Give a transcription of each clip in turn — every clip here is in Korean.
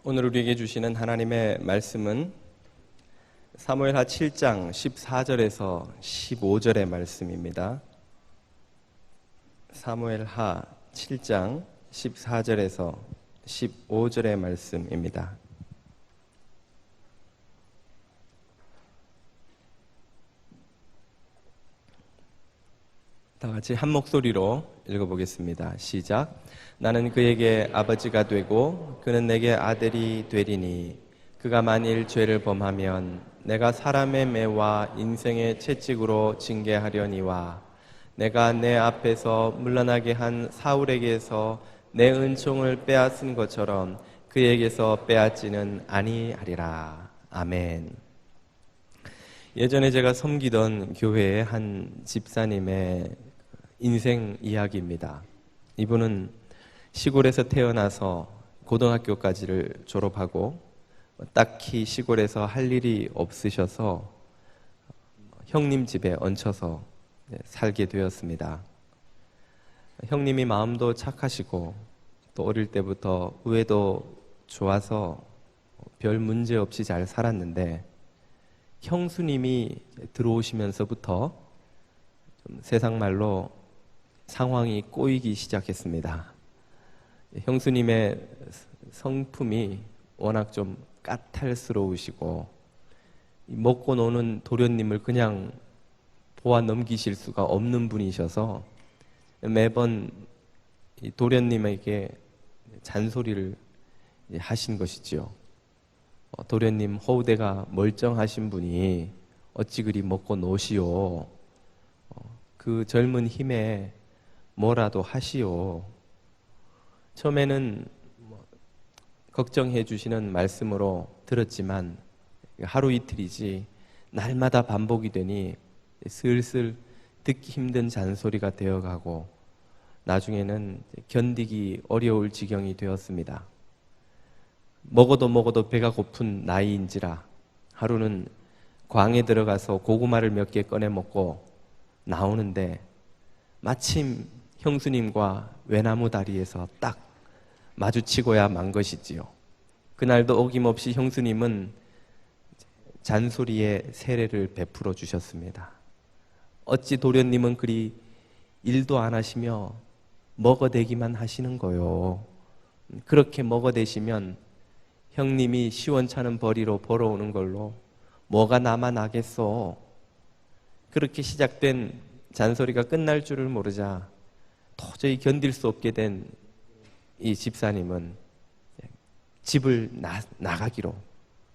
오늘 우리에게 주시는 하나님의 말씀은 사무엘하 7장 14절에서 15절의 말씀입니다. 사무엘하 7장 14절에서 15절의 말씀입니다. 다 같이 한 목소리로 읽어보겠습니다. 시작. 나는 그에게 아버지가 되고 그는 내게 아들이 되리니 그가 만일 죄를 범하면 내가 사람의 매와 인생의 채찍으로 징계하려니와 내가 내 앞에서 물러나게 한 사울에게서 내 은총을 빼앗은 것처럼 그에게서 빼앗지는 아니하리라. 아멘. 예전에 제가 섬기던 교회의 한 집사님의 인생 이야기입니다. 이분은 시골에서 태어나서 고등학교까지를 졸업하고 딱히 시골에서 할 일이 없으셔서 형님 집에 얹혀서 살게 되었습니다. 형님이 마음도 착하시고 또 어릴 때부터 의외도 좋아서 별 문제 없이 잘 살았는데 형수님이 들어오시면서부터 좀 세상 말로 상황이 꼬이기 시작했습니다. 형수님의 성품이 워낙 좀 까탈스러우시고 먹고 노는 도련님을 그냥 보아 넘기실 수가 없는 분이셔서 매번 도련님에게 잔소리를 하신 것이지요. 도련님 허우대가 멀쩡하신 분이 어찌 그리 먹고 노시오. 그 젊은 힘에 뭐라도 하시오. 처음에는 걱정해 주시는 말씀으로 들었지만 하루 이틀이지 날마다 반복이 되니 슬슬 듣기 힘든 잔소리가 되어가고 나중에는 견디기 어려울 지경이 되었습니다. 먹어도 배가 고픈 나이인지라 하루는 광에 들어가서 고구마를 몇 개 꺼내 먹고 나오는데 마침 형수님과 외나무 다리에서 딱 마주치고야 만 것이지요. 그날도 어김없이 형수님은 잔소리의 세례를 베풀어 주셨습니다. 어찌 도련님은 그리 일도 안 하시며 먹어대기만 하시는 거요. 그렇게 먹어대시면 형님이 시원찮은 벌이로 벌어오는 걸로 뭐가 남아나겠어. 그렇게 시작된 잔소리가 끝날 줄을 모르자 도저히 견딜 수 없게 된 이 집사님은 집을 나가기로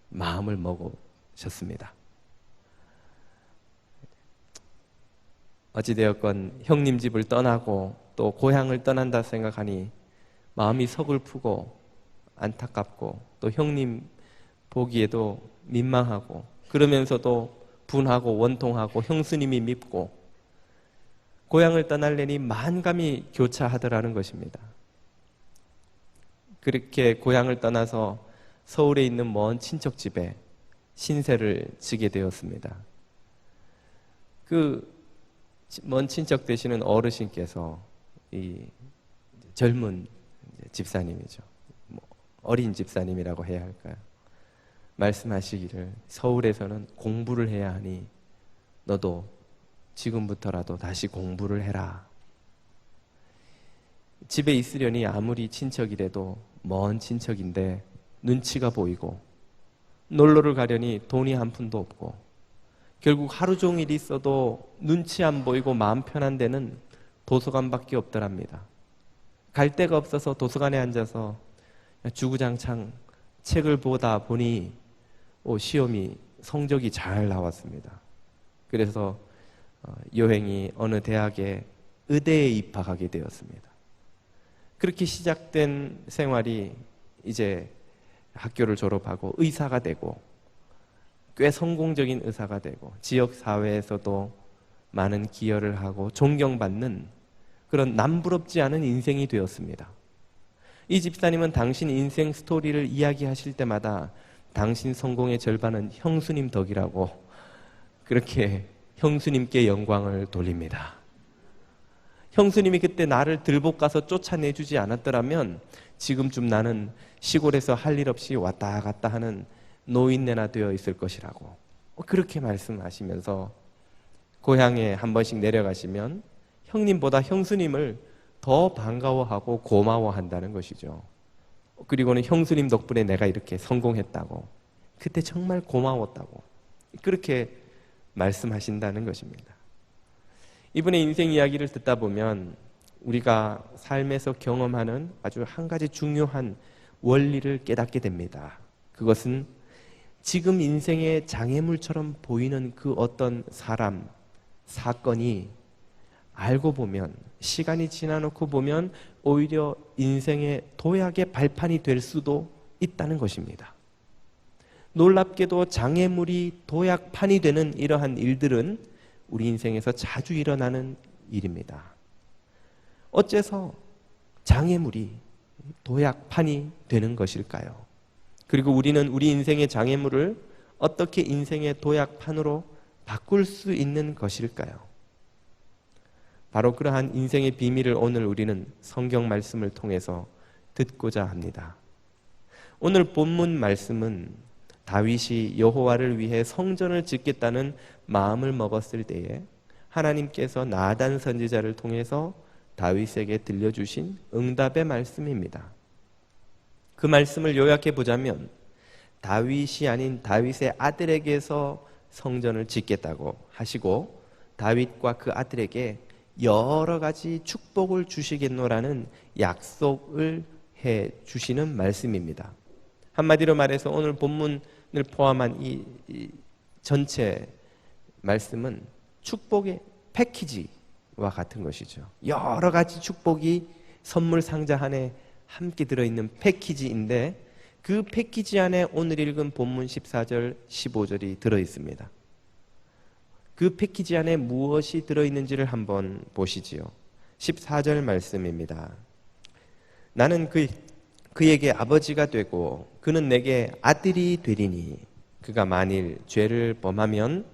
마음을 먹으셨습니다. 어찌되었건 형님 집을 떠나고 또 고향을 떠난다 생각하니 마음이 서글프고 안타깝고 또 형님 보기에도 민망하고 그러면서도 분하고 원통하고 형수님이 밉고 고향을 떠날래니 만감이 교차하더라는 것입니다. 그렇게 고향을 떠나서 서울에 있는 먼 친척집에 신세를 지게 되었습니다. 그 먼 친척 되시는 어르신께서 이 젊은 집사님이죠. 어린 집사님이라고 해야 할까요? 말씀하시기를 서울에서는 공부를 해야 하니 너도 지금부터라도 다시 공부를 해라. 집에 있으려니 아무리 친척이라도 먼 친척인데 눈치가 보이고 놀러를 가려니 돈이 한 푼도 없고 결국 하루 종일 있어도 눈치 안 보이고 마음 편한 데는 도서관밖에 없더랍니다. 갈 데가 없어서 도서관에 앉아서 주구장창 책을 보다 보니 시험이 성적이 잘 나왔습니다. 그래서 여행이 어느 대학에 의대에 입학하게 되었습니다. 그렇게 시작된 생활이 이제 학교를 졸업하고 의사가 되고 꽤 성공적인 의사가 되고 지역사회에서도 많은 기여를 하고 존경받는 그런 남부럽지 않은 인생이 되었습니다. 이 집사님은 당신 인생 스토리를 이야기하실 때마다 당신 성공의 절반은 형수님 덕이라고 그렇게 형수님께 영광을 돌립니다. 형수님이 그때 나를 들복 가서 쫓아내주지 않았더라면 지금쯤 나는 시골에서 할 일 없이 왔다 갔다 하는 노인네나 되어 있을 것이라고 그렇게 말씀하시면서 고향에 한 번씩 내려가시면 형님보다 형수님을 더 반가워하고 고마워한다는 것이죠. 그리고는 형수님 덕분에 내가 이렇게 성공했다고, 그때 정말 고마웠다고 그렇게 말씀하신다는 것입니다. 이분의 인생 이야기를 듣다 보면 우리가 삶에서 경험하는 아주 한 가지 중요한 원리를 깨닫게 됩니다. 그것은 지금 인생의 장애물처럼 보이는 그 어떤 사람, 사건이 알고 보면, 시간이 지나놓고 보면 오히려 인생의 도약의 발판이 될 수도 있다는 것입니다. 놀랍게도 장애물이 도약판이 되는 이러한 일들은 우리 인생에서 자주 일어나는 일입니다. 어째서 장애물이 도약판이 되는 것일까요? 그리고 우리는 우리 인생의 장애물을 어떻게 인생의 도약판으로 바꿀 수 있는 것일까요? 바로 그러한 인생의 비밀을 오늘 우리는 성경 말씀을 통해서 듣고자 합니다. 오늘 본문 말씀은 다윗이 여호와를 위해 성전을 짓겠다는 마음을 먹었을 때에 하나님께서 나단 선지자를 통해서 다윗에게 들려주신 응답의 말씀입니다. 그 말씀을 요약해 보자면 다윗이 아닌 다윗의 아들에게서 성전을 짓겠다고 하시고 다윗과 그 아들에게 여러 가지 축복을 주시겠노라는 약속을 해 주시는 말씀입니다. 한마디로 말해서 오늘 본문을 포함한 이 전체 말씀은 축복의 패키지와 같은 것이죠. 여러 가지 축복이 선물 상자 안에 함께 들어있는 패키지인데 그 패키지 안에 오늘 읽은 본문 14절, 15절이 들어있습니다. 그 패키지 안에 무엇이 들어있는지를 한번 보시지요. 14절 말씀입니다. 나는 그에게 아버지가 되고 그는 내게 아들이 되리니 그가 만일 죄를 범하면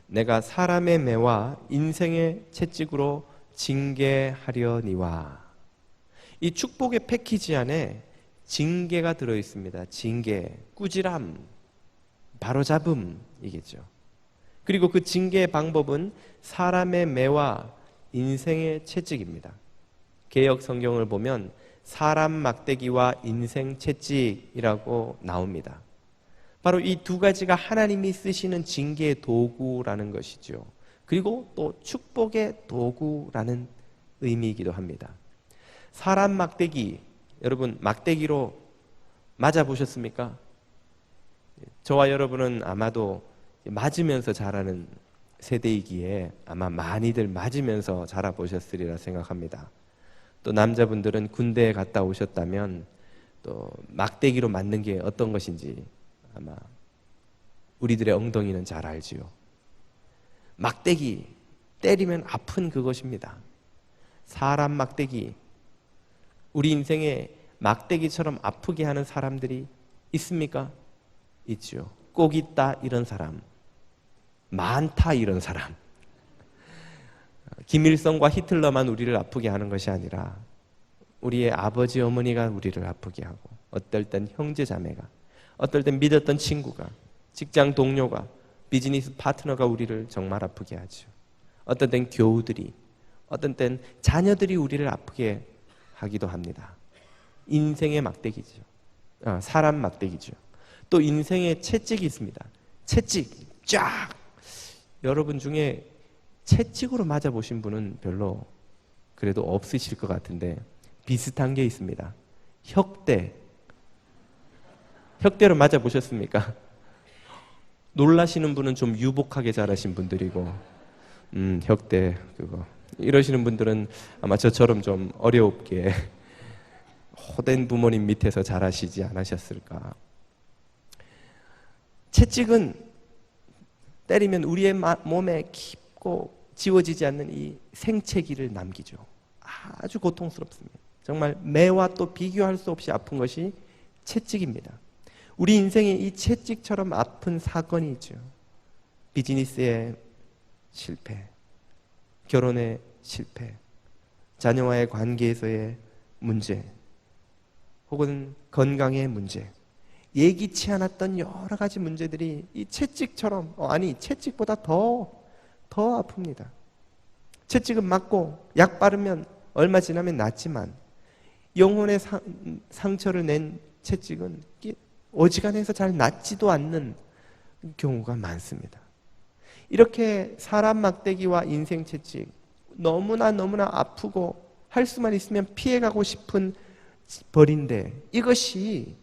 내가 사람의 매와 인생의 채찍으로 징계하려니와. 이 축복의 패키지 안에 징계가 들어있습니다. 징계, 꾸지람, 바로잡음이겠죠. 그리고 그 징계의 방법은 사람의 매와 인생의 채찍입니다. 개역 성경을 보면 사람 막대기와 인생 채찍이라고 나옵니다. 바로 이 두 가지가 하나님이 쓰시는 징계의 도구라는 것이죠. 그리고 또 축복의 도구라는 의미이기도 합니다. 사람 막대기, 여러분 막대기로 맞아보셨습니까? 저와 여러분은 아마도 맞으면서 자라는 세대이기에 아마 많이들 맞으면서 자라보셨으리라 생각합니다. 또 남자분들은 군대에 갔다 오셨다면 또 막대기로 맞는 게 어떤 것인지 아마 우리들의 엉덩이는 잘 알지요. 막대기, 때리면 아픈 그것입니다. 사람 막대기, 우리 인생에 막대기처럼 아프게 하는 사람들이 있습니까? 있죠. 꼭 있다 이런 사람, 많다 이런 사람. 김일성과 히틀러만 우리를 아프게 하는 것이 아니라 우리의 아버지 어머니가 우리를 아프게 하고, 어떨 땐 형제 자매가, 어떨 땐 믿었던 친구가, 직장 동료가, 비즈니스 파트너가 우리를 정말 아프게 하죠. 어떤 땐 교우들이, 어떤 땐 자녀들이 우리를 아프게 하기도 합니다. 인생의 막대기죠. 사람 막대기죠. 또 인생의 채찍이 있습니다. 채찍 쫙. 여러분 중에 채찍으로 맞아보신 분은 별로 그래도 없으실 것 같은데 비슷한 게 있습니다. 혁대로 맞아보셨습니까? 놀라시는 분은 좀 유복하게 자라신 분들이고 혁대 그거 이러시는 분들은 아마 저처럼 좀 어렵게 호된 부모님 밑에서 자라시지 않으셨을까. 채찍은 때리면 우리의 몸에 깊고 지워지지 않는 이 생채기를 남기죠. 아주 고통스럽습니다. 정말 매와 또 비교할 수 없이 아픈 것이 채찍입니다. 우리 인생에 이 채찍처럼 아픈 사건이 있죠. 비즈니스의 실패, 결혼의 실패, 자녀와의 관계에서의 문제, 혹은 건강의 문제, 예기치 않았던 여러 가지 문제들이 이 채찍처럼, 채찍보다 더 아픕니다. 채찍은 맞고 약 바르면 얼마 지나면 낫지만 영혼의 상처를 낸 채찍은 어지간해서 잘 낫지도 않는 경우가 많습니다. 이렇게 사람 막대기와 인생 채찍, 너무나 아프고 할 수만 있으면 피해가고 싶은 벌인데, 이것이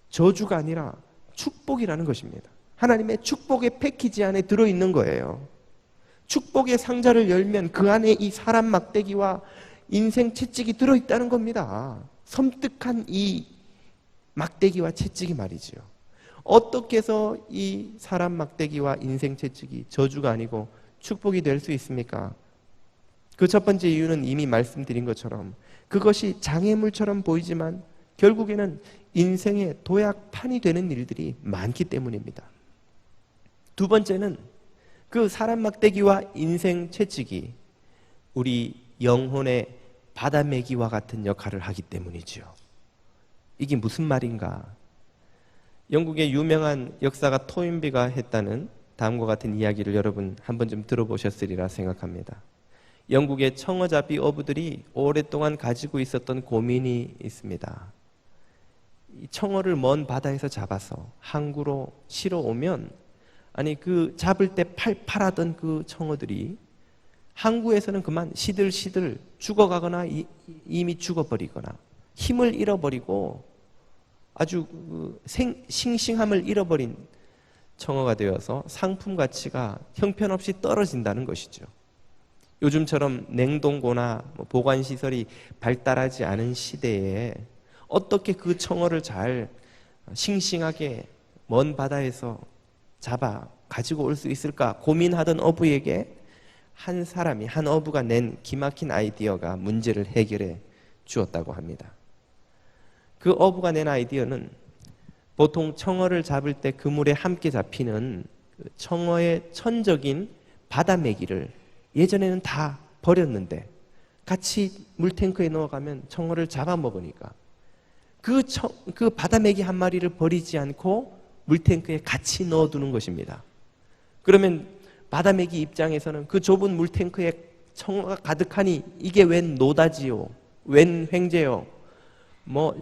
저주가 아니라 축복이라는 것입니다. 하나님의 축복의 패키지 안에 들어있는 거예요. 축복의 상자를 열면 그 안에 이 사람 막대기와 인생 채찍이 들어있다는 겁니다. 섬뜩한 이 막대기와 채찍이 말이지요. 어떻게 해서 이 사람 막대기와 인생 채찍이 저주가 아니고 축복이 될 수 있습니까? 그 첫 번째 이유는 이미 말씀드린 것처럼 그것이 장애물처럼 보이지만 결국에는 인생의 도약판이 되는 일들이 많기 때문입니다. 두 번째는 그 사람 막대기와 인생 채찍이 우리 영혼의 바다매기와 같은 역할을 하기 때문이죠. 이게 무슨 말인가? 영국의 유명한 역사가 토인비가 했다는 다음과 같은 이야기를 여러분 한 번쯤 들어보셨으리라 생각합니다. 영국의 청어잡이 어부들이 오랫동안 가지고 있었던 고민이 있습니다. 이 청어를 먼 바다에서 잡아서 항구로 실어 오면, 그 잡을 때 팔팔하던 그 청어들이 항구에서는 그만 시들시들 죽어가거나 이미 죽어버리거나 힘을 잃어버리고 아주 싱싱함을 잃어버린 청어가 되어서 상품 가치가 형편없이 떨어진다는 것이죠. 요즘처럼 냉동고나 보관시설이 발달하지 않은 시대에 어떻게 그 청어를 잘 싱싱하게 먼 바다에서 잡아 가지고 올 수 있을까 고민하던 어부에게 한 어부가 낸 기막힌 아이디어가 문제를 해결해 주었다고 합니다. 그 어부가 낸 아이디어는 보통 청어를 잡을 때 그물에 함께 잡히는 청어의 천적인 바다메기를 예전에는 다 버렸는데 같이 물탱크에 넣어가면 청어를 잡아먹으니까 그 바다메기 한 마리를 버리지 않고 물탱크에 같이 넣어두는 것입니다. 그러면 바다메기 입장에서는 그 좁은 물탱크에 청어가 가득하니 이게 웬 노다지요, 웬 횡재요,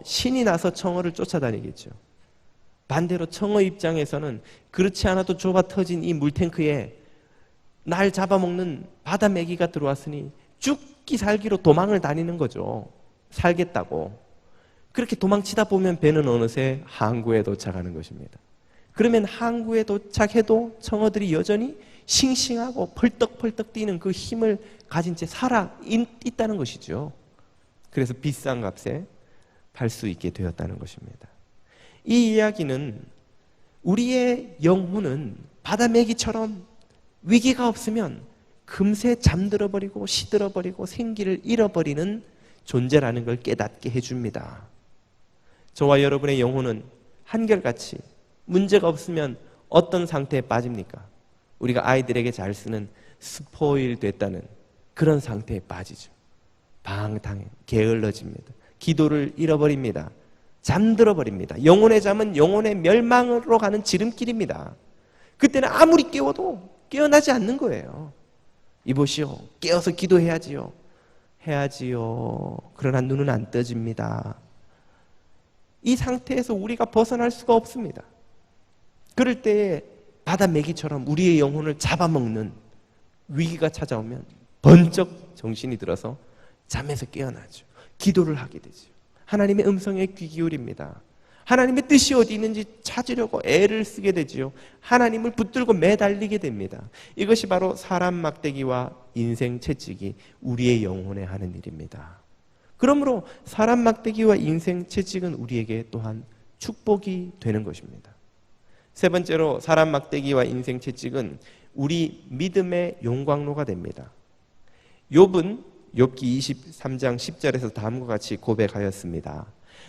신이 나서 청어를 쫓아다니겠죠. 반대로 청어 입장에서는 그렇지 않아도 좁아 터진 이 물탱크에 날 잡아먹는 바다메기가 들어왔으니 죽기 살기로 도망을 다니는 거죠. 살겠다고. 그렇게 도망치다 보면 배는 어느새 항구에 도착하는 것입니다. 그러면 항구에 도착해도 청어들이 여전히 싱싱하고 펄떡펄떡 뛰는 그 힘을 가진 채 살아 있다는 것이죠. 그래서 비싼 값에 팔 수 있게 되었다는 것입니다. 이 이야기는 우리의 영혼은 바다메기처럼 위기가 없으면 금세 잠들어버리고 시들어버리고 생기를 잃어버리는 존재라는 걸 깨닫게 해줍니다. 저와 여러분의 영혼은 한결같이 문제가 없으면 어떤 상태에 빠집니까? 우리가 아이들에게 잘 쓰는 스포일 됐다는 그런 상태에 빠지죠. 방탕해, 게을러집니다. 기도를 잃어버립니다. 잠들어버립니다. 영혼의 잠은 영혼의 멸망으로 가는 지름길입니다. 그때는 아무리 깨워도 깨어나지 않는 거예요. 이보시오, 깨어서 기도해야지요. 해야지요. 그러나 눈은 안 떠집니다. 이 상태에서 우리가 벗어날 수가 없습니다. 그럴 때에 바다메기처럼 우리의 영혼을 잡아먹는 위기가 찾아오면 번쩍 정신이 들어서 잠에서 깨어나죠. 기도를 하게 되죠. 하나님의 음성에 귀 기울입니다. 하나님의 뜻이 어디 있는지 찾으려고 애를 쓰게 되지요. 하나님을 붙들고 매달리게 됩니다. 이것이 바로 사람 막대기와 인생 채찍이 우리의 영혼에 하는 일입니다. 그러므로 사람 막대기와 인생 채찍은 우리에게 또한 축복이 되는 것입니다. 세 번째로 사람 막대기와 인생 채찍은 우리 믿음의 용광로가 됩니다. 욥은 욥기 23장 10절에서 다음과 같이 고백하였습니다.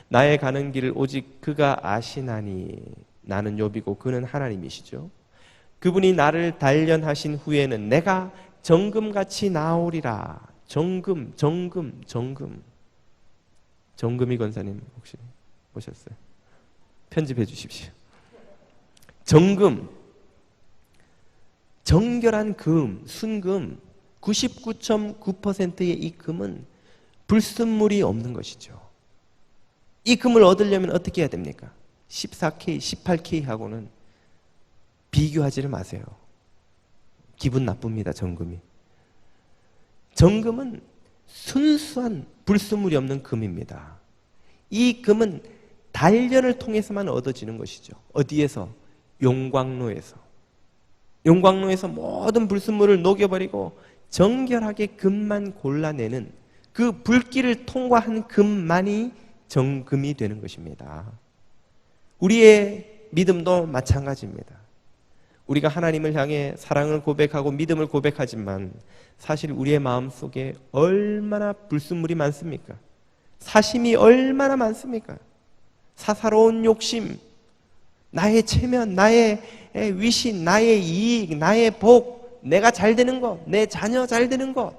나의 가는 길을 오직 그가 아시나니. 나는 욥이고 그는 하나님이시죠. 그분이 나를 단련하신 후에는 내가 정금같이 나오리라. 정금. 정금이 권사님 혹시 보셨어요? 편집해 주십시오. 정금. 정결한 금, 순금 99.9%의 이 금은 불순물이 없는 것이죠. 이 금을 얻으려면 어떻게 해야 됩니까? 14K, 18K하고는 비교하지를 마세요. 기분 나쁩니다, 정금이. 정금은 순수한 불순물이 없는 금입니다. 이 금은 단련을 통해서만 얻어지는 것이죠. 어디에서? 용광로에서. 용광로에서 모든 불순물을 녹여버리고 정결하게 금만 골라내는 그 불길을 통과한 금만이 정금이 되는 것입니다. 우리의 믿음도 마찬가지입니다. 우리가 하나님을 향해 사랑을 고백하고 믿음을 고백하지만 사실 우리의 마음속에 얼마나 불순물이 많습니까? 사심이 얼마나 많습니까? 사사로운 욕심, 나의 체면, 나의 위신, 나의 이익, 나의 복, 내가 잘 되는 것, 내 자녀 잘 되는 것,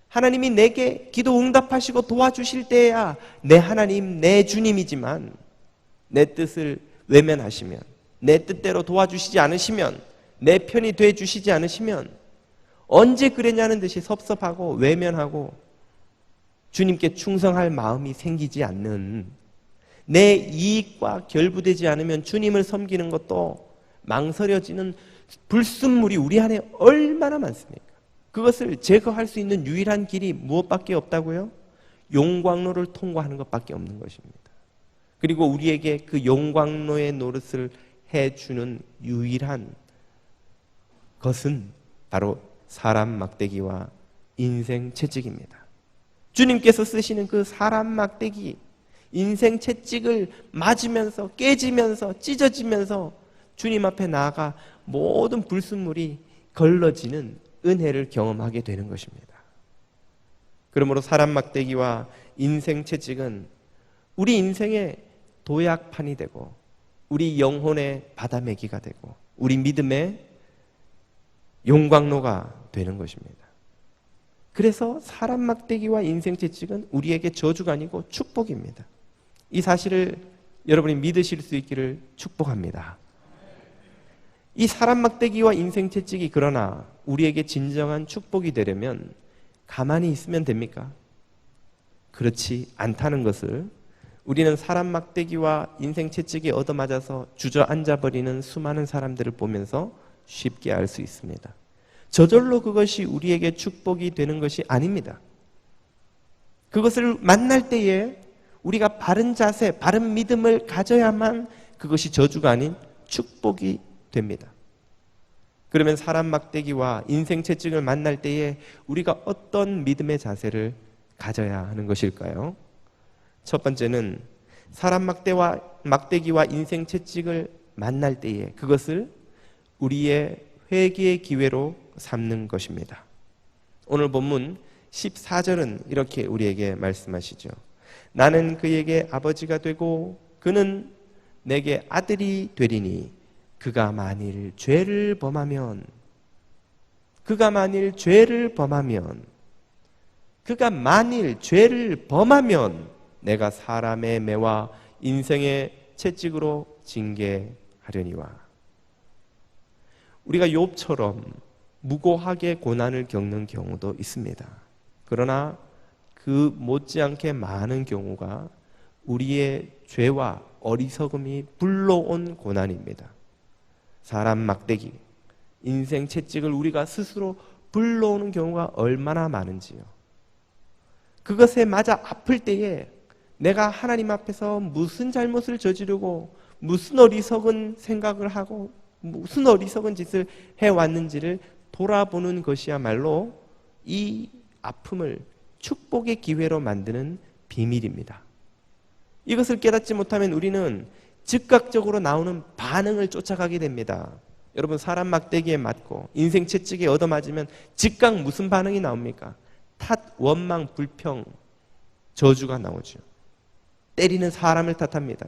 하나님이 내게 기도 응답하시고 도와주실 때야 내 하나님, 내 주님이지만 내 뜻을 외면하시면, 내 뜻대로 도와주시지 않으시면, 내 편이 돼주시지 않으시면 언제 그랬냐는 듯이 섭섭하고 외면하고 주님께 충성할 마음이 생기지 않는, 내 이익과 결부되지 않으면 주님을 섬기는 것도 망설여지는 불순물이 우리 안에 얼마나 많습니까? 그것을 제거할 수 있는 유일한 길이 무엇밖에 없다고요? 용광로를 통과하는 것밖에 없는 것입니다. 그리고 우리에게 그 용광로의 노릇을 해주는 유일한 것은 바로 사람 막대기와 인생 채찍입니다. 주님께서 쓰시는 그 사람 막대기, 인생 채찍을 맞으면서 깨지면서 찢어지면서 주님 앞에 나아가 모든 불순물이 걸러지는 은혜를 경험하게 되는 것입니다. 그러므로 사람 막대기와 인생 채찍은 우리 인생의 도약판이 되고 우리 영혼의 바다매기가 되고 우리 믿음의 용광로가 되는 것입니다. 그래서 사람 막대기와 인생 채찍은 우리에게 저주가 아니고 축복입니다. 이 사실을 여러분이 믿으실 수 있기를 축복합니다. 이 사람 막대기와 인생 채찍이 그러나 우리에게 진정한 축복이 되려면 가만히 있으면 됩니까? 그렇지 않다는 것을 우리는 사람 막대기와 인생 채찍이 얻어맞아서 주저앉아버리는 수많은 사람들을 보면서 쉽게 알 수 있습니다. 저절로 그것이 우리에게 축복이 되는 것이 아닙니다. 그것을 만날 때에 우리가 바른 자세, 바른 믿음을 가져야만 그것이 저주가 아닌 축복이 됩니다. 그러면 사람 막대기와 인생 채찍을 만날 때에 우리가 어떤 믿음의 자세를 가져야 하는 것일까요? 첫 번째는 사람 막대기와 인생 채찍을 만날 때에 그것을 우리의 회개의 기회로 삼는 것입니다. 오늘 본문 14절은 이렇게 우리에게 말씀하시죠. 나는 그에게 아버지가 되고 그는 내게 아들이 되리니 그가 만일 죄를 범하면 내가 사람의 매와 인생의 채찍으로 징계하려니와. 우리가 욥처럼 무고하게 고난을 겪는 경우도 있습니다. 그러나 그 못지않게 많은 경우가 우리의 죄와 어리석음이 불러온 고난입니다. 사람 막대기, 인생 채찍을 우리가 스스로 불러오는 경우가 얼마나 많은지요. 그것에 맞아 아플 때에 내가 하나님 앞에서 무슨 잘못을 저지르고 무슨 어리석은 생각을 하고 무슨 어리석은 짓을 해왔는지를 돌아보는 것이야말로 이 아픔을 축복의 기회로 만드는 비밀입니다. 이것을 깨닫지 못하면 우리는 즉각적으로 나오는 반응을 쫓아가게 됩니다. 여러분, 사람 막대기에 맞고 인생 채찍에 얻어맞으면 즉각 무슨 반응이 나옵니까? 탓, 원망, 불평, 저주가 나오죠. 때리는 사람을 탓합니다.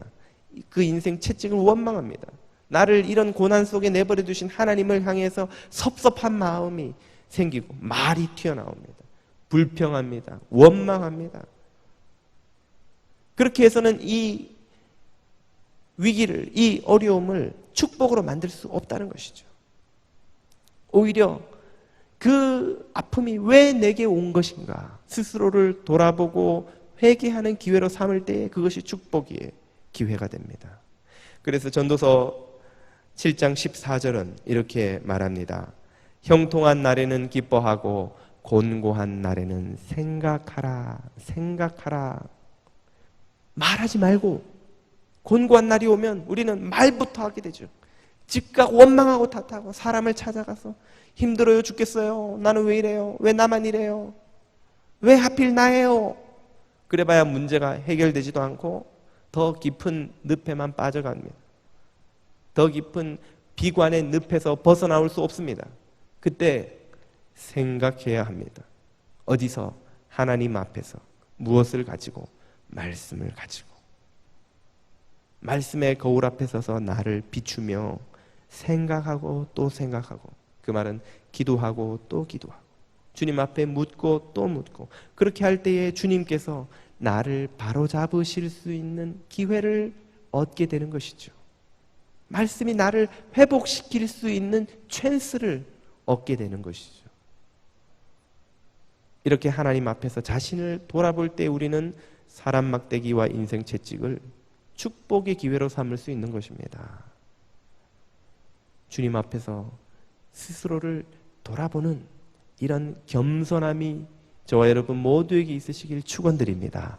그 인생 채찍을 원망합니다. 나를 이런 고난 속에 내버려 두신 하나님을 향해서 섭섭한 마음이 생기고 말이 튀어나옵니다. 불평합니다. 원망합니다. 그렇게 해서는 이 위기를, 이 어려움을 축복으로 만들 수 없다는 것이죠. 오히려 그 아픔이 왜 내게 온 것인가 스스로를 돌아보고 회개하는 기회로 삼을 때에 그것이 축복의 기회가 됩니다. 그래서 전도서 7장 14절은 이렇게 말합니다. 형통한 날에는 기뻐하고 곤고한 날에는 생각하라. 생각하라. 말하지 말고 곤고한 날이 오면 우리는 말부터 하게 되죠. 즉각 원망하고 탓하고 사람을 찾아가서 힘들어요 죽겠어요. 나는 왜 이래요? 왜 나만 이래요? 왜 하필 나예요? 그래봐야 문제가 해결되지도 않고 더 깊은 늪에만 빠져갑니다. 더 깊은 비관의 늪에서 벗어나올 수 없습니다. 그때 생각해야 합니다. 어디서? 하나님 앞에서. 무엇을 가지고? 말씀을 가지고. 말씀의 거울 앞에 서서 나를 비추며 생각하고 또 생각하고, 그 말은 기도하고 또 기도하고, 주님 앞에 묻고 또 묻고, 그렇게 할 때에 주님께서 나를 바로잡으실 수 있는 기회를 얻게 되는 것이죠. 말씀이 나를 회복시킬 수 있는 찬스를 얻게 되는 것이죠. 이렇게 하나님 앞에서 자신을 돌아볼 때 우리는 사람 막대기와 인생 채찍을 축복의 기회로 삼을 수 있는 것입니다. 주님 앞에서 스스로를 돌아보는 이런 겸손함이 저와 여러분 모두에게 있으시길 축원드립니다.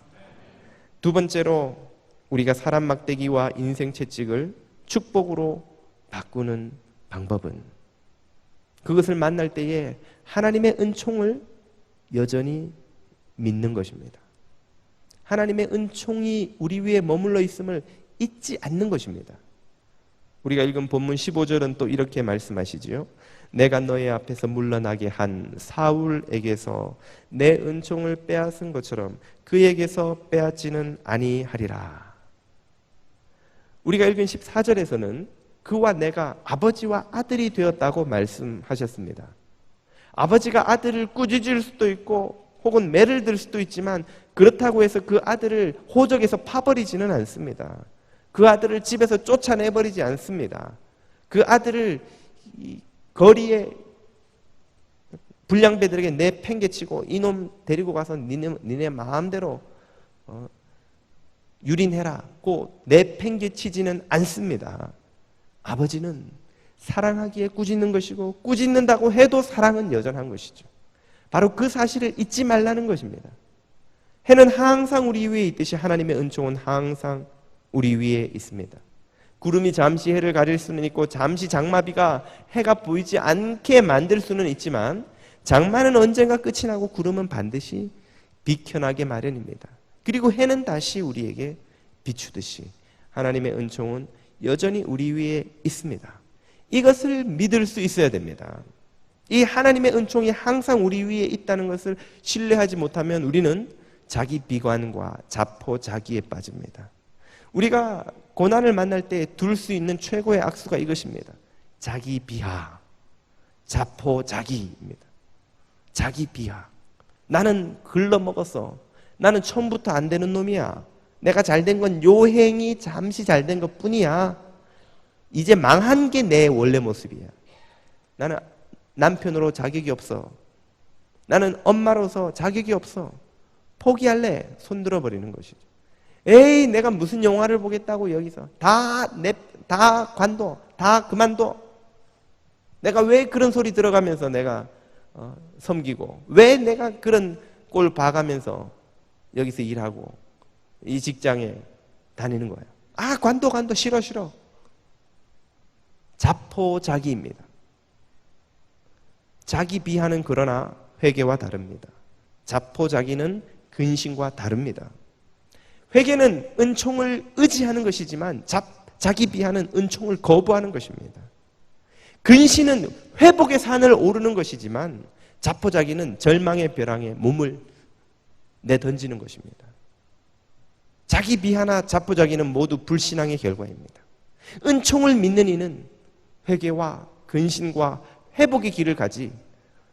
두 번째로 우리가 사람 막대기와 인생 채찍을 축복으로 바꾸는 방법은 그것을 만날 때에 하나님의 은총을 여전히 믿는 것입니다. 하나님의 은총이 우리 위에 머물러 있음을 잊지 않는 것입니다. 우리가 읽은 본문 15절은 또 이렇게 말씀하시지요. 내가 너의 앞에서 물러나게 한 사울에게서 내 은총을 빼앗은 것처럼 그에게서 빼앗지는 아니하리라. 우리가 읽은 14절에서는 그와 내가 아버지와 아들이 되었다고 말씀하셨습니다. 아버지가 아들을 꾸짖을 수도 있고 혹은 매를 들 수도 있지만 그렇다고 해서 그 아들을 호적에서 파버리지는 않습니다. 그 아들을 집에서 쫓아내버리지 않습니다. 그 아들을 거리에 불량배들에게 내팽개치고 이놈 데리고 가서 니네 마음대로 유린해라고 내팽개치지는 않습니다. 아버지는 사랑하기에 꾸짖는 것이고 꾸짖는다고 해도 사랑은 여전한 것이죠. 바로 그 사실을 잊지 말라는 것입니다. 해는 항상 우리 위에 있듯이 하나님의 은총은 항상 우리 위에 있습니다. 구름이 잠시 해를 가릴 수는 있고 잠시 장마비가 해가 보이지 않게 만들 수는 있지만 장마는 언젠가 끝이 나고 구름은 반드시 비켜나게 마련입니다. 그리고 해는 다시 우리에게 비추듯이 하나님의 은총은 여전히 우리 위에 있습니다. 이것을 믿을 수 있어야 됩니다. 이 하나님의 은총이 항상 우리 위에 있다는 것을 신뢰하지 못하면 우리는 자기 비관과 자포자기에 빠집니다. 우리가 고난을 만날 때 둘 수 있는 최고의 악수가 이것입니다. 자기 비하, 자포자기입니다. 자기 비하. 나는 글러먹었어. 나는 처음부터 안 되는 놈이야. 내가 잘된 건 요행이 잠시 잘된 것뿐이야. 이제 망한 게 내 원래 모습이야. 나는 남편으로 자격이 없어. 나는 엄마로서 자격이 없어. 포기할래. 손 들어버리는 것이죠. 에이, 내가 무슨 영화를 보겠다고 여기서 다 관둬. 다 그만둬. 내가 왜 그런 소리 들어가면서 내가 섬기고, 왜 내가 그런 꼴 봐가면서 여기서 일하고 이 직장에 다니는 거예요. 아, 관둬 싫어. 자포자기입니다. 자기 비하는 그러나 회개와 다릅니다. 자포자기는 근심과 다릅니다. 회개는 은총을 의지하는 것이지만 자기 비하는 은총을 거부하는 것입니다. 근심은 회복의 산을 오르는 것이지만 자포자기는 절망의 벼랑에 몸을 내던지는 것입니다. 자기 비하나 자포자기는 모두 불신앙의 결과입니다. 은총을 믿는 이는 회개와 근심과 회복의 길을 가지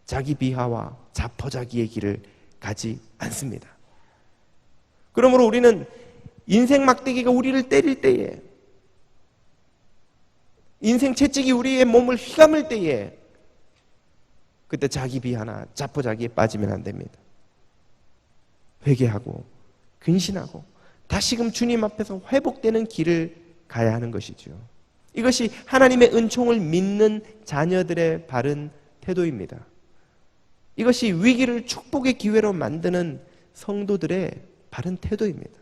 자기 비하와 자포자기의 길을 가지 않습니다. 그러므로 우리는 인생 막대기가 우리를 때릴 때에, 인생 채찍이 우리의 몸을 휘감을 때에, 그때 자기 비하나 자포자기에 빠지면 안 됩니다. 회개하고 근신하고 다시금 주님 앞에서 회복되는 길을 가야 하는 것이죠. 이것이 하나님의 은총을 믿는 자녀들의 바른 태도입니다. 이것이 위기를 축복의 기회로 만드는 성도들의 바른 태도입니다.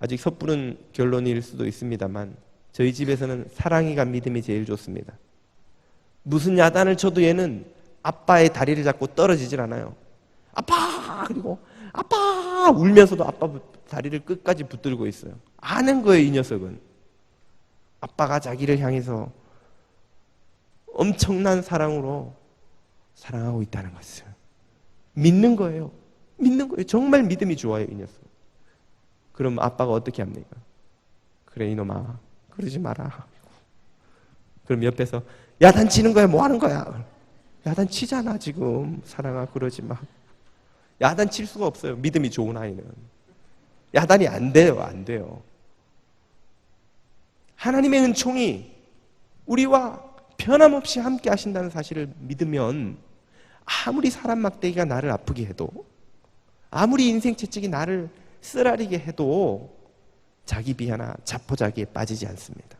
아직 섣부른 결론일 수도 있습니다만 저희 집에서는 사랑이가 믿음이 제일 좋습니다. 무슨 야단을 쳐도 얘는 아빠의 다리를 잡고 떨어지질 않아요. 아빠! 그리고 아빠! 울면서도 아빠 다리를 끝까지 붙들고 있어요. 아는 거예요, 이 녀석은. 아빠가 자기를 향해서 엄청난 사랑으로 사랑하고 있다는 것을 믿는 거예요. 믿는 거예요. 정말 믿음이 좋아요, 이 녀석. 그럼 아빠가 어떻게 합니까? 그래, 이놈아, 그러지 마라. 그럼 옆에서 야단 치는 거야, 뭐 하는 거야? 야단 치잖아, 지금. 사랑아, 그러지 마. 야단 칠 수가 없어요, 믿음이 좋은 아이는. 야단이 안 돼요, 안 돼요. 하나님의 은총이 우리와 변함없이 함께 하신다는 사실을 믿으면 아무리 사람 막대기가 나를 아프게 해도, 아무리 인생 채찍이 나를 쓰라리게 해도 자기 비하나 자포자기에 빠지지 않습니다.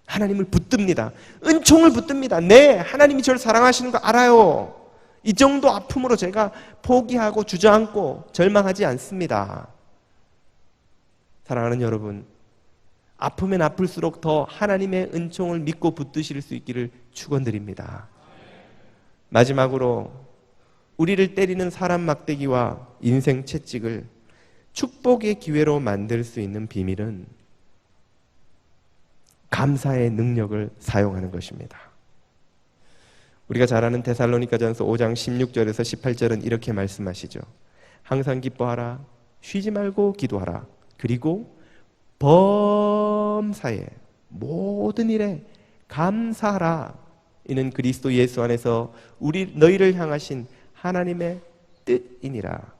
하나님을 붙듭니다. 은총을 붙듭니다. 네, 하나님이 저를 사랑하시는 거 알아요. 이 정도 아픔으로 제가 포기하고 주저앉고 절망하지 않습니다. 사랑하는 여러분, 아프면 아플수록 더 하나님의 은총을 믿고 붙드실 수 있기를 축원드립니다. 마지막으로 우리를 때리는 사람 막대기와 인생 채찍을 축복의 기회로 만들 수 있는 비밀은 감사의 능력을 사용하는 것입니다. 우리가 잘 아는 데살로니가전서 5장 16절에서 18절은 이렇게 말씀하시죠. 항상 기뻐하라, 쉬지 말고 기도하라, 그리고 범사에 모든 일에 감사하라. 이는 그리스도 예수 안에서 너희를 향하신 하나님의 뜻이니라.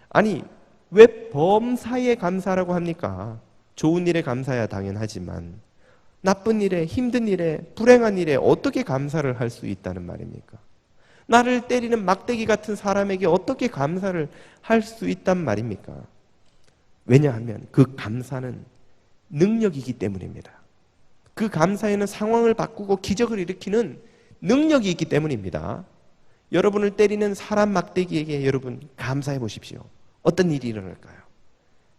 아니, 왜 범사에 감사하라고 합니까? 좋은 일에 감사해야 당연하지만 나쁜 일에, 힘든 일에, 불행한 일에 어떻게 감사를 할 수 있다는 말입니까? 나를 때리는 막대기 같은 사람에게 어떻게 감사를 할 수 있단 말입니까? 왜냐하면 그 감사는 능력이기 때문입니다. 그 감사에는 상황을 바꾸고 기적을 일으키는 능력이 있기 때문입니다. 여러분을 때리는 사람 막대기에게 여러분 감사해 보십시오. 어떤 일이 일어날까요?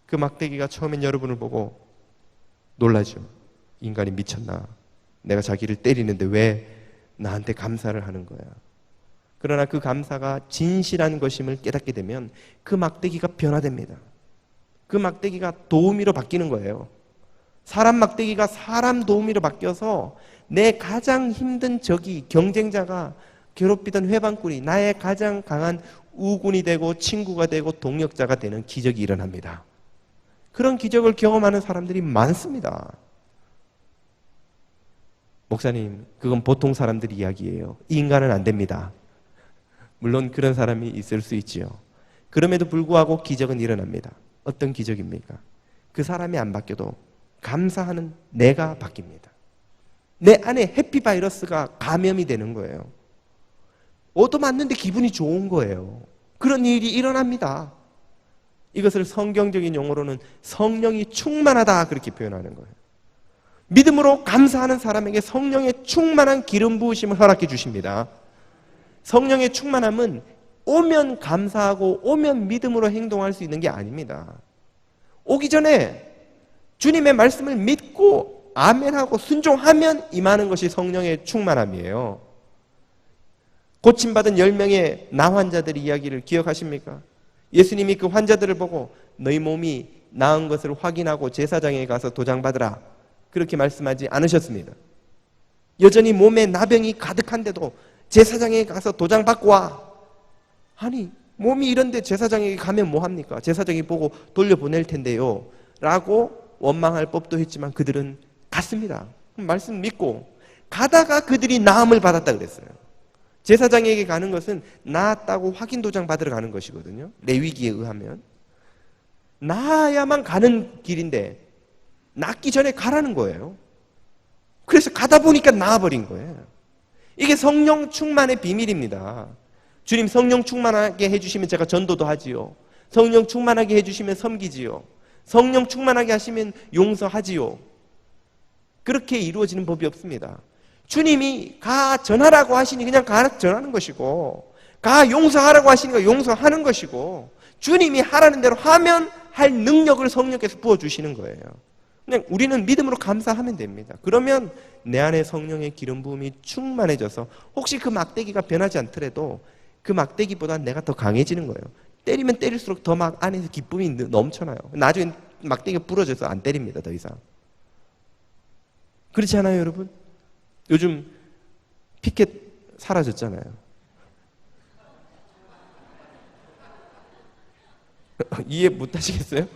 그 막대기가 처음엔 여러분을 보고 놀라죠. 인간이 미쳤나? 내가 자기를 때리는데 왜 나한테 감사를 하는 거야? 그러나 그 감사가 진실한 것임을 깨닫게 되면 그 막대기가 변화됩니다. 그 막대기가 도우미로 바뀌는 거예요. 사람 막대기가 사람 도우미로 바뀌어서 내 가장 힘든 적이, 경쟁자가, 괴롭히던 회방꾼이 나의 가장 강한 우군이 되고 친구가 되고 동력자가 되는 기적이 일어납니다. 그런 기적을 경험하는 사람들이 많습니다. 목사님, 그건 보통 사람들 이야기예요. 이 인간은 안 됩니다. 물론 그런 사람이 있을 수 있지요. 그럼에도 불구하고 기적은 일어납니다. 어떤 기적입니까? 그 사람이 안 바뀌어도 감사하는 내가 바뀝니다. 내 안에 해피바이러스가 감염이 되는 거예요. 얻어맞는데 기분이 좋은 거예요. 그런 일이 일어납니다. 이것을 성경적인 용어로는 성령이 충만하다 그렇게 표현하는 거예요. 믿음으로 감사하는 사람에게 성령의 충만한 기름 부으심을 허락해 주십니다. 성령의 충만함은 오면 감사하고 오면 믿음으로 행동할 수 있는 게 아닙니다. 오기 전에 주님의 말씀을 믿고 아멘하고 순종하면 임하는 것이 성령의 충만함이에요. 고침받은 10명의 나 환자들의 이야기를 기억하십니까? 예수님이 그 환자들을 보고 너희 몸이 나은 것을 확인하고 제사장에 가서 도장받으라 그렇게 말씀하지 않으셨습니다. 여전히 몸에 나병이 가득한데도 제사장에 가서 도장받고 와. 아니, 몸이 이런데 제사장에게 가면 뭐합니까? 제사장이 보고 돌려보낼 텐데요 라고 원망할 법도 했지만 그들은 갔습니다. 말씀 믿고 가다가 그들이 나음을 받았다 그랬어요. 제사장에게 가는 것은 나았다고 확인 도장 받으러 가는 것이거든요. 레위기에 의하면 나아야만 가는 길인데 낫기 전에 가라는 거예요. 그래서 가다 보니까 나아버린 거예요. 이게 성령 충만의 비밀입니다. 주님 성령 충만하게 해주시면 제가 전도도 하지요. 성령 충만하게 해주시면 섬기지요. 성령 충만하게 하시면 용서하지요. 그렇게 이루어지는 법이 없습니다. 주님이 가 전하라고 하시니 그냥 가 전하는 것이고, 가 용서하라고 하시니까 용서하는 것이고, 주님이 하라는 대로 하면 할 능력을 성령께서 부어주시는 거예요. 그냥 우리는 믿음으로 감사하면 됩니다. 그러면 내 안에 성령의 기름 부음이 충만해져서 혹시 그 막대기가 변하지 않더라도 그 막대기보다 내가 더 강해지는 거예요. 때리면 때릴수록 더 막 안에서 기쁨이 넘쳐나요. 나중엔 막대기가 부러져서 안 때립니다, 더 이상. 그렇지 않아요, 여러분? 요즘 피켓 사라졌잖아요. 이해 못 하시겠어요?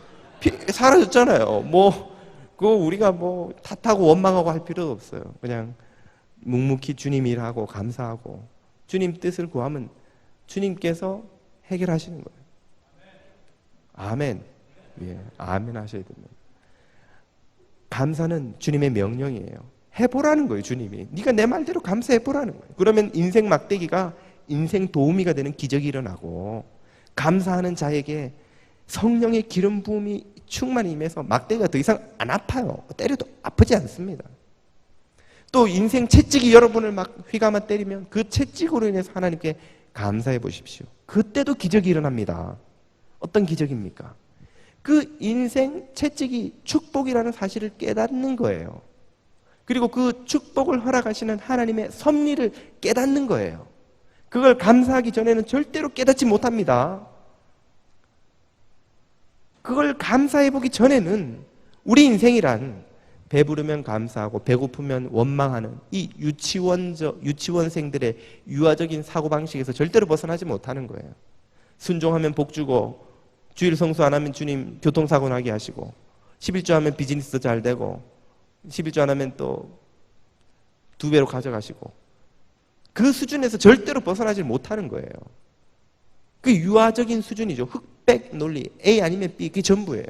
사라졌잖아요. 그거 우리가 탓하고 원망하고 할 필요도 없어요. 그냥 묵묵히 주님 일하고 감사하고 주님 뜻을 구하면 주님께서 해결하시는 거예요. 아멘. 예, 아멘 하셔야 됩니다. 감사는 주님의 명령이에요. 해보라는 거예요, 주님이. 네가 내 말대로 감사해보라는 거예요. 그러면 인생 막대기가 인생 도우미가 되는 기적이 일어나고, 감사하는 자에게 성령의 기름 부음이 충만히 임해서 막대기가 더 이상 안 아파요. 때려도 아프지 않습니다. 또 인생 채찍이 여러분을 막 휘감아 때리면 그 채찍으로 인해서 하나님께 감사해 보십시오. 그때도 기적이 일어납니다. 어떤 기적입니까? 그 인생 채찍이 축복이라는 사실을 깨닫는 거예요. 그리고 그 축복을 허락하시는 하나님의 섭리를 깨닫는 거예요. 그걸 감사하기 전에는 절대로 깨닫지 못합니다. 그걸 감사해 보기 전에는 우리 인생이란 배부르면 감사하고 배고프면 원망하는 이 유치원생들의 유아적인 사고방식에서 절대로 벗어나지 못하는 거예요. 순종하면 복 주고, 주일 성수 안 하면 주님 교통사고 나게 하시고, 11조 하면 비즈니스 잘 되고, 11조 안 하면 또 2배로 가져가시고, 그 수준에서 절대로 벗어나지 못하는 거예요. 그 유아적인 수준이죠. 흑백 논리, A 아니면 B, 그게 전부예요.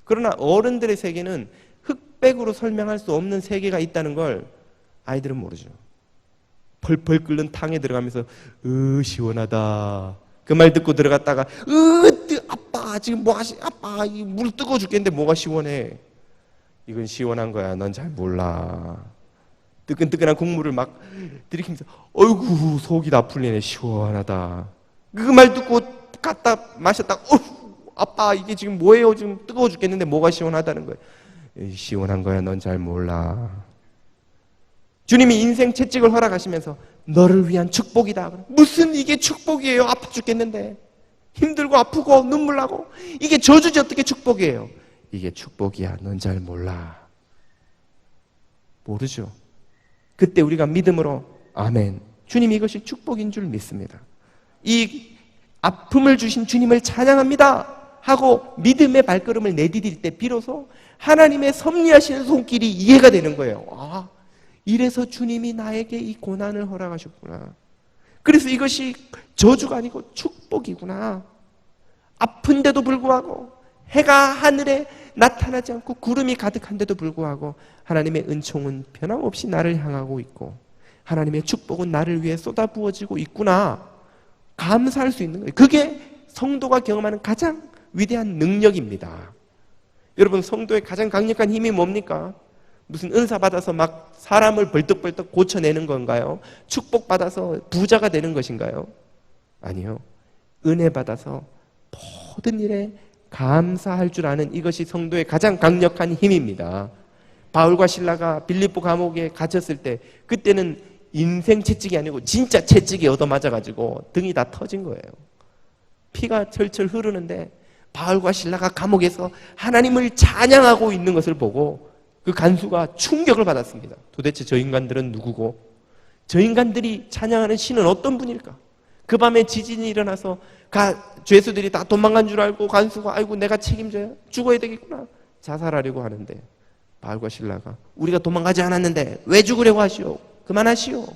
그러나 어른들의 세계는 흑백으로 설명할 수 없는 세계가 있다는 걸 아이들은 모르죠. 펄펄 끓는 탕에 들어가면서 시원하다, 그 말 듣고 들어갔다가 아빠 지금 아빠 이 물 뜨거워 죽겠는데 뭐가 시원해. 이건 시원한 거야, 넌 잘 몰라. 뜨끈뜨끈한 국물을 막 들이키면서 어이구 속이 다 풀리네, 시원하다. 그 말 듣고 갖다 마셨다가 아빠 이게 지금 뭐예요, 지금 뜨거워 죽겠는데 뭐가 시원하다는 거예요. 시원한 거야, 넌 잘 몰라. 주님이 인생 채찍을 허락하시면서 너를 위한 축복이다. 무슨 이게 축복이에요? 아파 죽겠는데, 힘들고 아프고 눈물 나고, 이게 저주지 어떻게 축복이에요? 이게 축복이야, 넌 잘 몰라. 모르죠. 그때 우리가 믿음으로 아멘, 주님 이것이 축복인 줄 믿습니다. 이 아픔을 주신 주님을 찬양합니다 하고 믿음의 발걸음을 내디딜 때 비로소 하나님의 섭리하시는 손길이 이해가 되는 거예요. 아, 이래서 주님이 나에게 이 고난을 허락하셨구나. 그래서 이것이 저주가 아니고 축복이구나. 아픈데도 불구하고, 해가 하늘에 나타나지 않고 구름이 가득한데도 불구하고 하나님의 은총은 변함없이 나를 향하고 있고 하나님의 축복은 나를 위해 쏟아부어지고 있구나. 감사할 수 있는 거예요. 그게 성도가 경험하는 가장 위대한 능력입니다. 여러분, 성도의 가장 강력한 힘이 뭡니까? 무슨 은사 받아서 막 사람을 벌떡벌떡 고쳐내는 건가요? 축복 받아서 부자가 되는 것인가요? 아니요. 은혜 받아서 모든 일에 감사할 줄 아는 이것이 성도의 가장 강력한 힘입니다. 바울과 실라가 빌립보 감옥에 갇혔을 때 그때는 인생 채찍이 아니고 진짜 채찍이 얻어맞아가지고 등이 다 터진 거예요. 피가 철철 흐르는데 바울과 실라가 감옥에서 하나님을 찬양하고 있는 것을 보고 그 간수가 충격을 받았습니다. 도대체 저 인간들은 누구고, 저 인간들이 찬양하는 신은 어떤 분일까? 그 밤에 지진이 일어나서 죄수들이 다 도망간 줄 알고 간수가 아이고 내가 책임져야 죽어야 되겠구나 자살하려고 하는데 바울과 실라가 우리가 도망가지 않았는데 왜 죽으려고 하시오? 그만하시오.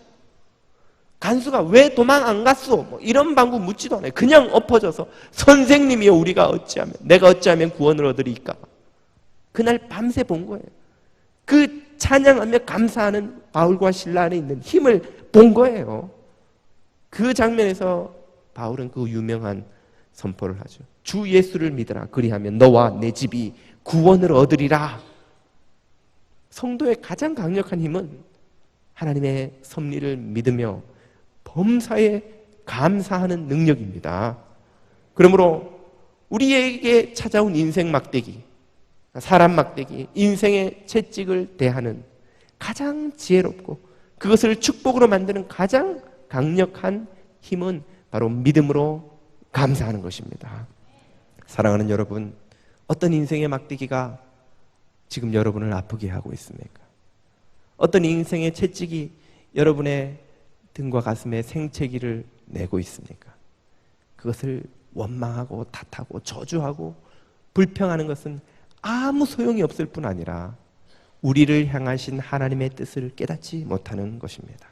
간수가 왜 도망 안 갔소? 뭐 이런 방구 묻지도 않아요. 그냥 엎어져서 선생님이여 내가 어찌하면 구원을 얻으리까? 그날 밤새 본 거예요. 그 찬양하며 감사하는 바울과 실라 안에 있는 힘을 본 거예요. 그 장면에서 바울은 그 유명한 선포를 하죠. 주 예수를 믿으라. 그리하면 너와 내 집이 구원을 얻으리라. 성도의 가장 강력한 힘은 하나님의 섭리를 믿으며 범사에 감사하는 능력입니다. 그러므로 우리에게 찾아온 인생 막대기, 사람 막대기, 인생의 채찍을 대하는 가장 지혜롭고 그것을 축복으로 만드는 가장 강력한 힘은 바로 믿음으로 감사하는 것입니다. 사랑하는 여러분, 어떤 인생의 막대기가 지금 여러분을 아프게 하고 있습니까? 어떤 인생의 채찍이 여러분의 등과 가슴에 생채기를 내고 있습니까? 그것을 원망하고 탓하고 저주하고 불평하는 것은 아무 소용이 없을 뿐 아니라 우리를 향하신 하나님의 뜻을 깨닫지 못하는 것입니다.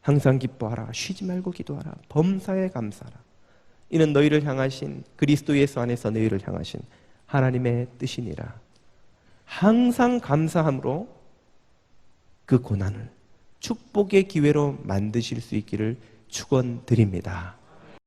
항상 기뻐하라. 쉬지 말고 기도하라. 범사에 감사하라. 이는 너희를 향하신 그리스도 예수 안에서 너희를 향하신 하나님의 뜻이니라. 항상 감사함으로 그 고난을 축복의 기회로 만드실 수 있기를 축원드립니다.